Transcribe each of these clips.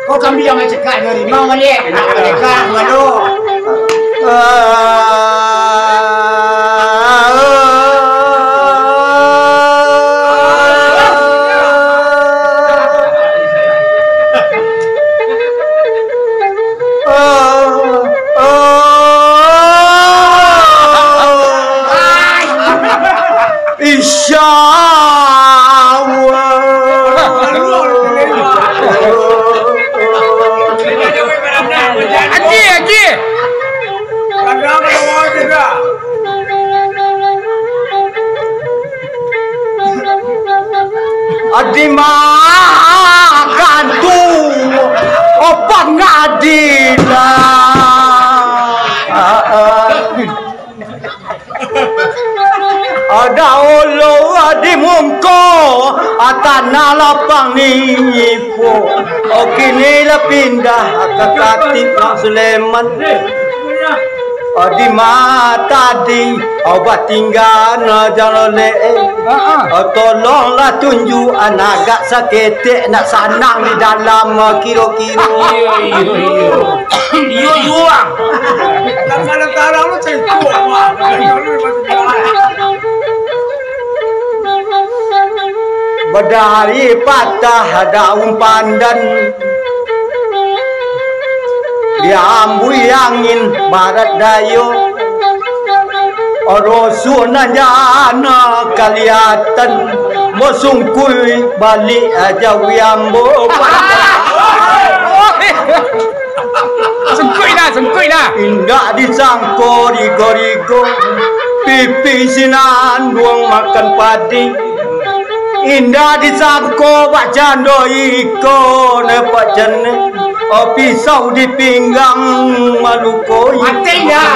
Kau kami yang cekak dari mau ngeliat cekak malu. Dimakan tu apa ngadila ada olo adi mungko atana lapang nipo okini la pindah ke Katip Sulaiman di mata di obat tinggal jalan tolonglah tunjuk anak agak sakit nak sanang di dalam kilo-kilo iyo kadang-kadang lu cari tua berdari patah daun pandan diambui angin barat dayo rosunanya anak kelihatan mosungkui balik aja wiambo sengkui lah indah disangko rigo-rigo pipi sinandung makan padi indah disangko pak jando iko nepak jene pisau di pinggang maluko mati ya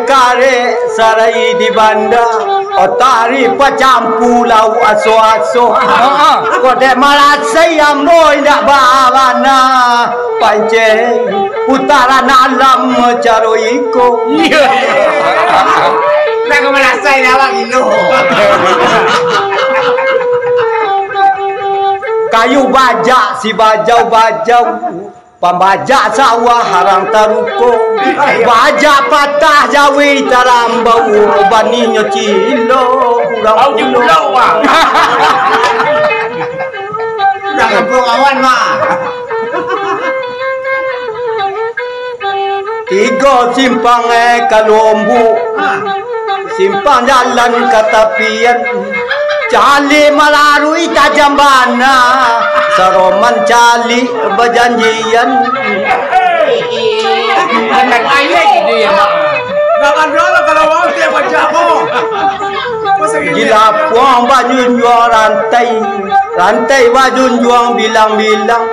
kare sarai di banda otari pacampu lau aso-aso kode malasai amoi nak bawana pance putaran alam caro iko nak malasai awak gilo kayu bajak si bajau-bajau pembajak sawah harang taruko bajak patah jawi tarambau baninya cilo urang pulau wah dah kampung awan mah tiga simpang kalombu simpang jalan ke tepian cali melalui tajam bana seroman cali berjanjian anak ayah gitu ya gak ada lah kalau orang dia baca kok gila puang bajun jual rantai bajun jual bilang-bilang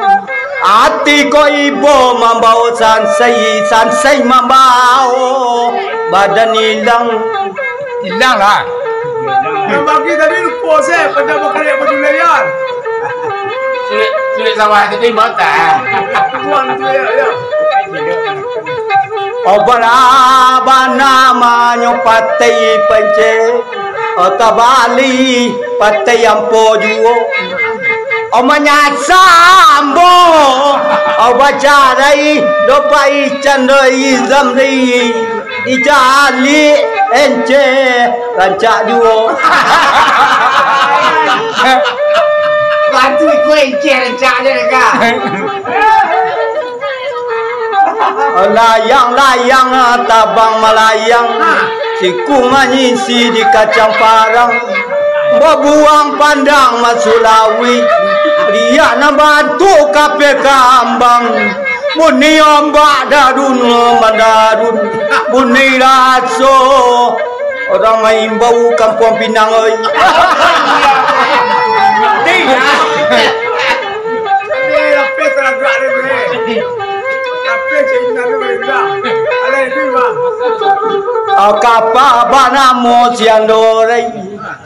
hati ko ibu membawa sansai membawa badan hilang lah bagi tadi lu pose pada berkarya berdulayan sulit sawah itu mata tuan tu ya Obaraba namanya patai pence Otabali patai ampo juo Omanya sambo Obacarai dopai candai zamri Ijali ence rancak juo bantu ikut ence rancak je dekat layang-layang tabang melayang siku manyisi di kacang parang berbuang pandang masulawi dia nak bantu kape kambang muni ombak darun mandarun muni raso orang main bau kampung Pinang oi Kapa banamo siandorei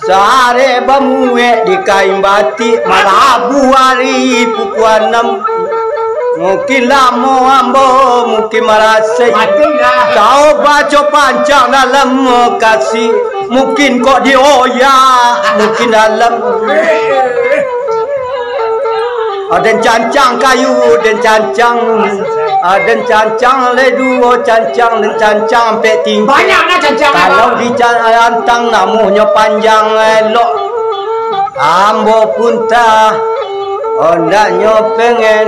sare bamue di kain batik malabu hari pukul 6 Mungkin lama ambo mungkin merasa Matilah. kau baca panjang dalam kasih. Mungkin kok dioyak, mungkin dalam dan cancang kayu dan cancang dan cancang le dua cancang dan cancang sampai tinggi. Banyak nak cancang. Kalau dicantang namunya panjang elok. Ambo pun tak ondaknya pengen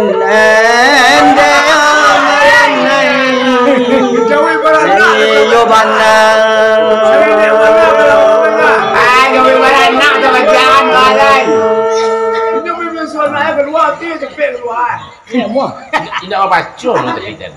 Jawi beranak. yo banang. Kau beranak tu kerjaan balai. Ini memang soal naik keluar, dia cepet keluar. Tidak apa-apa, cuma kita.